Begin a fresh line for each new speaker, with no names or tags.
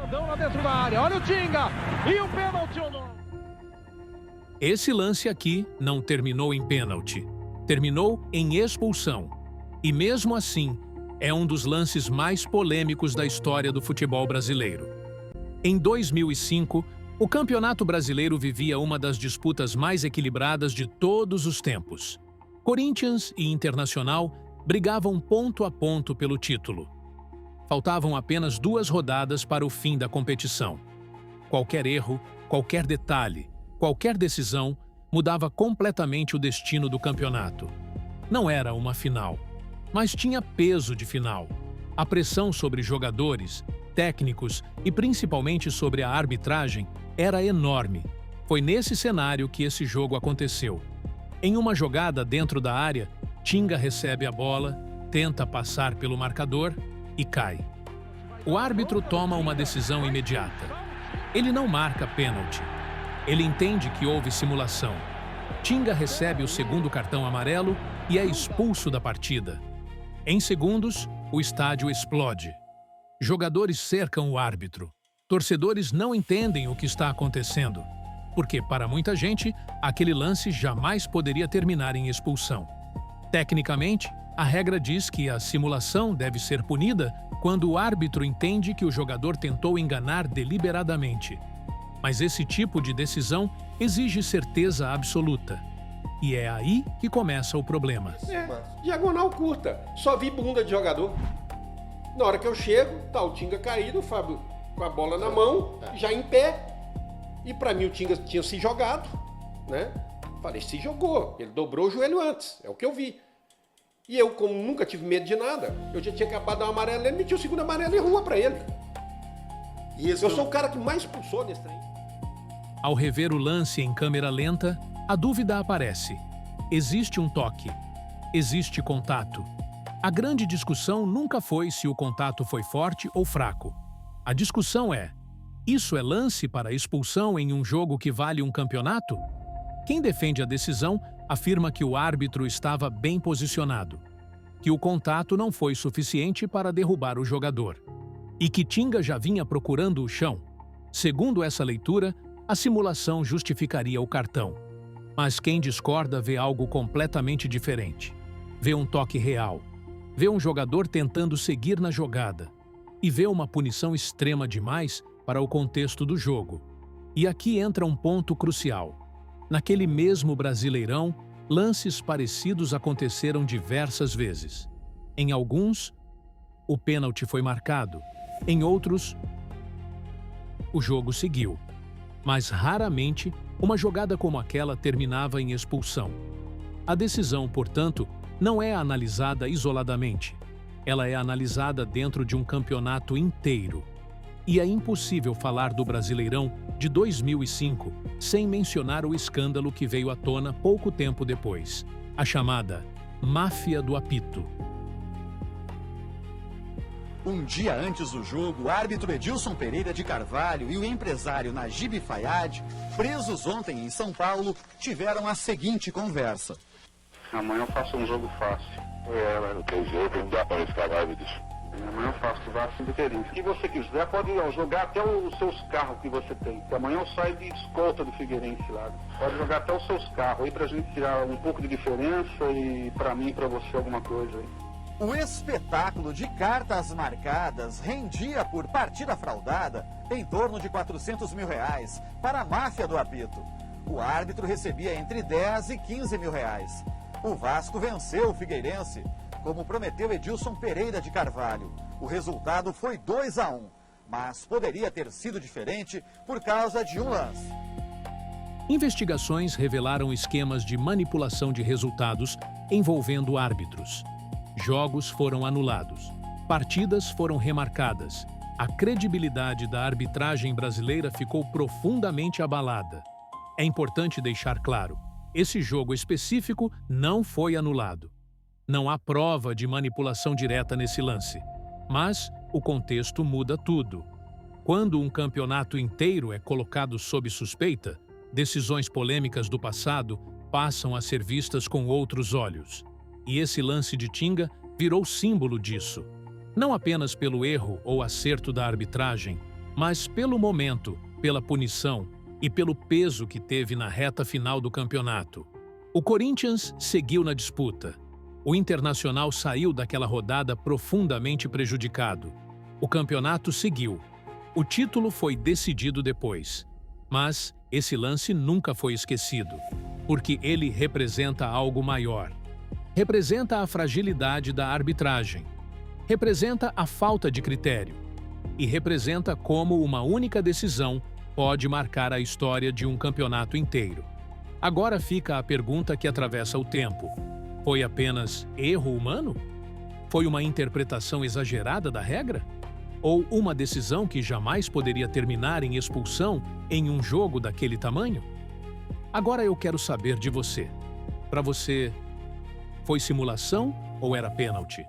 Jordão lá dentro da área, olha o Tinga, e o pênalti ou não?
Esse lance aqui não terminou em pênalti, terminou em expulsão. E mesmo assim, é um dos lances mais polêmicos da história do futebol brasileiro. Em 2005, o Campeonato Brasileiro vivia uma das disputas mais equilibradas de todos os tempos. Corinthians e Internacional brigavam ponto a ponto pelo título. Faltavam apenas 2 rodadas para o fim da competição. Qualquer erro, qualquer detalhe, qualquer decisão mudava completamente o destino do campeonato. Não era uma final, mas tinha peso de final. A pressão sobre jogadores, técnicos e principalmente sobre a arbitragem era enorme. Foi nesse cenário que esse jogo aconteceu. Em uma jogada dentro da área, Tinga recebe a bola, tenta passar pelo marcador e cai. O árbitro toma uma decisão imediata. Ele não marca pênalti. Ele entende que houve simulação. Tinga recebe o segundo cartão amarelo e é expulso da partida. Em segundos, o estádio explode. Jogadores cercam o árbitro. Torcedores não entendem o que está acontecendo, porque, para muita gente, aquele lance jamais poderia terminar em expulsão. Tecnicamente, a regra diz que a simulação deve ser punida quando o árbitro entende que o jogador tentou enganar deliberadamente. Mas esse tipo de decisão exige certeza absoluta. E é aí que começa o problema.
Diagonal curta. Só vi bunda de jogador. Na hora que eu chego, tá o Tinga caído, o Fábio com a bola na mão, já em pé. E pra mim o Tinga tinha se jogado, né? Falei, se jogou. Ele dobrou o joelho antes. É o que eu vi. E eu, como nunca tive medo de nada, eu já tinha acabado de dar um amarelo, ele metia o segundo amarelo e rua pra ele. E eu sou o cara que mais expulsou nesse trem.
Ao rever o lance em câmera lenta, a dúvida aparece. Existe um toque. Existe contato. A grande discussão nunca foi se o contato foi forte ou fraco. A discussão é: isso é lance para expulsão em um jogo que vale um campeonato? Quem defende a decisão afirma que o árbitro estava bem posicionado, que o contato não foi suficiente para derrubar o jogador e que Tinga já vinha procurando o chão. Segundo essa leitura, a simulação justificaria o cartão. Mas quem discorda vê algo completamente diferente. Vê um toque real. Vê um jogador tentando seguir na jogada. E vê uma punição extrema demais para o contexto do jogo. E aqui entra um ponto crucial. Naquele mesmo Brasileirão, lances parecidos aconteceram diversas vezes. Em alguns, o pênalti foi marcado. Em outros, o jogo seguiu. Mas raramente, uma jogada como aquela terminava em expulsão. A decisão, portanto, não é analisada isoladamente. Ela é analisada dentro de um campeonato inteiro. E é impossível falar do Brasileirão de 2005 sem mencionar o escândalo que veio à tona pouco tempo depois, a chamada Máfia do Apito.
Um dia antes do jogo, o árbitro Edilson Pereira de Carvalho e o empresário Najib Fayad, presos ontem em São Paulo, tiveram a seguinte conversa.
Amanhã eu faço um jogo fácil.
Não tem jeito, não dá para escalar, árbitros.
Amanhã eu faço, tu vai assim do Figueirense. Se você quiser, pode jogar até os seus carros que você tem. Que amanhã eu saio de escolta do Figueirense lá. Pode jogar até os seus carros aí pra gente tirar um pouco de diferença e pra mim e pra você alguma coisa aí.
O espetáculo de cartas marcadas rendia por partida fraudada em torno de R$400 mil para a máfia do apito. O árbitro recebia entre 10 e 15 mil reais. O Vasco venceu o Figueirense, como prometeu Edilson Pereira de Carvalho. O resultado foi 2-1, mas poderia ter sido diferente por causa de um lance.
Investigações revelaram esquemas de manipulação de resultados envolvendo árbitros. Jogos foram anulados. Partidas foram remarcadas. A credibilidade da arbitragem brasileira ficou profundamente abalada. É importante deixar claro, esse jogo específico não foi anulado. Não há prova de manipulação direta nesse lance. Mas o contexto muda tudo. Quando um campeonato inteiro é colocado sob suspeita, decisões polêmicas do passado passam a ser vistas com outros olhos. E esse lance de Tinga virou símbolo disso. Não apenas pelo erro ou acerto da arbitragem, Mas pelo momento, pela punição e pelo peso que teve na reta final do campeonato, o Corinthians seguiu na disputa. O Internacional saiu daquela rodada profundamente prejudicado. O campeonato seguiu. O título foi decidido depois. Mas esse lance nunca foi esquecido, porque ele representa algo maior. Representa a fragilidade da arbitragem. Representa a falta de critério. E representa como uma única decisão pode marcar a história de um campeonato inteiro. Agora fica a pergunta que atravessa o tempo. Foi apenas erro humano? Foi uma interpretação exagerada da regra? Ou uma decisão que jamais poderia terminar em expulsão em um jogo daquele tamanho? Agora eu quero saber de você. Para você, foi simulação ou era pênalti?